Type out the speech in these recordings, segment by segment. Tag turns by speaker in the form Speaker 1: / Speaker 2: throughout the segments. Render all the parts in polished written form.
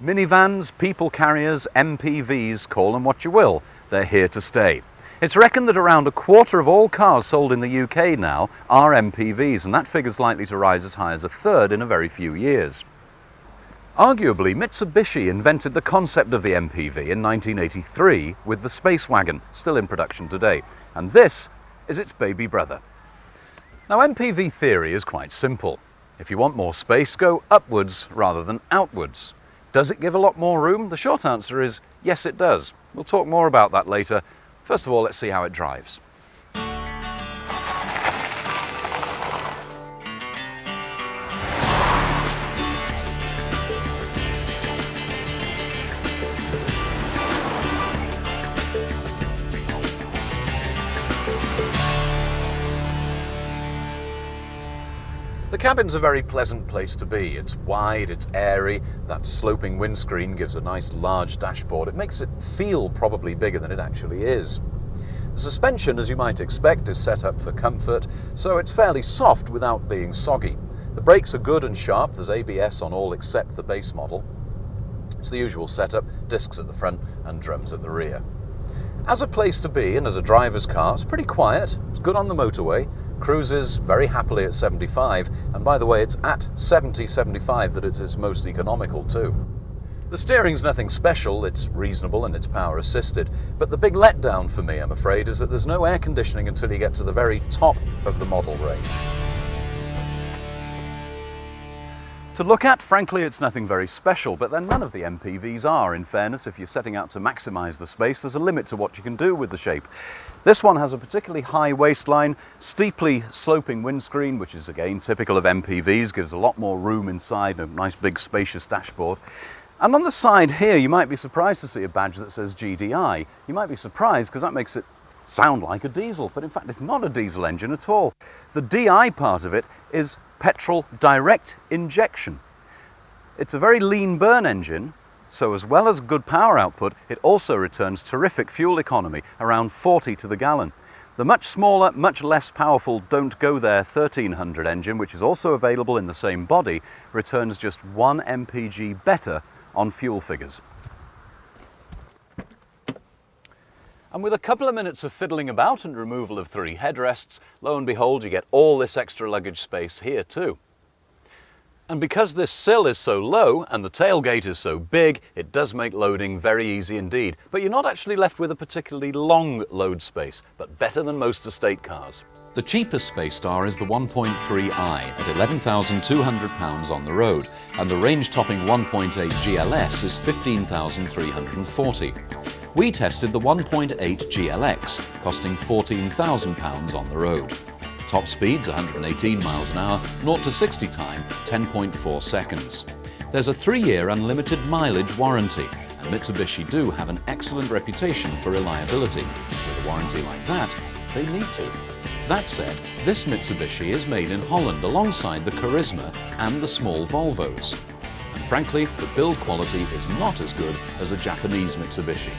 Speaker 1: Minivans, people carriers, MPVs, call them what you will, they're here to stay. It's reckoned that around a quarter of all cars sold in the UK now are MPVs, and that figure's likely to rise as high as a third in a very few years. Arguably, Mitsubishi invented the concept of the MPV in 1983 with the Space Wagon, still in production today, and this is its baby brother. Now, MPV theory is quite simple. If you want more space, go upwards rather than outwards. Does it give a lot more room? The short answer is yes, it does. We'll talk more about that later. First of all, let's see how it drives. The cabin's a very pleasant place to be. It's wide, it's airy, that sloping windscreen gives a nice large dashboard. It makes it feel probably bigger than it actually is. The suspension, as you might expect, is set up for comfort, so it's fairly soft without being soggy. The brakes are good and sharp. There's ABS on all except the base model. It's the usual setup, discs at the front and drums at the rear. As a place to be and as a driver's car, it's pretty quiet. It's good on the motorway. Cruises very happily at 75, and by the way, it's at 70-75 that it's its most economical too. The steering's nothing special, it's reasonable and it's power assisted, but the big letdown for me, I'm afraid, is that there's no air conditioning until you get to the very top of the model range. To look at, frankly, it's nothing very special, but then none of the MPVs are. In fairness, if you're setting out to maximise the space, there's a limit to what you can do with the shape. This one has a particularly high waistline, steeply sloping windscreen, which is again typical of MPVs, gives a lot more room inside, a nice big spacious dashboard. And on the side here, you might be surprised to see a badge that says GDI. You might be surprised because that makes it sound like a diesel, but in fact it's not a diesel engine at all. The DI part of it is petrol direct injection. It's a very lean burn engine, so as well as good power output, it also returns terrific fuel economy, around 40 to the gallon. The much smaller, much less powerful Don't Go There 1300 engine, which is also available in the same body, returns just 1 mpg better on fuel figures. And with a couple of minutes of fiddling about and removal of 3 headrests, lo and behold, you get all this extra luggage space here too. And because this sill is so low and the tailgate is so big, it does make loading very easy indeed. But you're not actually left with a particularly long load space, but better than most estate cars. The cheapest Space Star is the 1.3i at £11,200 on the road, and the range-topping 1.8 GLS is £15,340. We tested the 1.8 GLX, costing £14,000 on the road. Top speed's 118 miles an hour, 0 to 60 time, 10.4 seconds. There's a 3-year unlimited mileage warranty, and Mitsubishi do have an excellent reputation for reliability. With a warranty like that, they need to. That said, this Mitsubishi is made in Holland alongside the Charisma and the small Volvos. And frankly, the build quality is not as good as a Japanese Mitsubishi.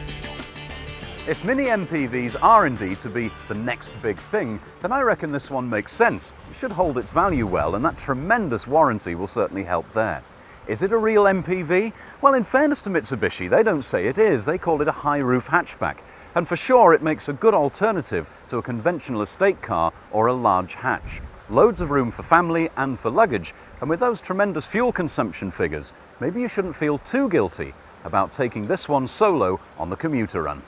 Speaker 1: If mini MPVs are indeed to be the next big thing, then I reckon this one makes sense. It should hold its value well, and that tremendous warranty will certainly help there. Is it a real MPV? Well, in fairness to Mitsubishi, they don't say it is. They call it a high-roof hatchback. And for sure, it makes a good alternative to a conventional estate car or a large hatch. Loads of room for family and for luggage, and with those tremendous fuel consumption figures, maybe you shouldn't feel too guilty about taking this one solo on the commuter run.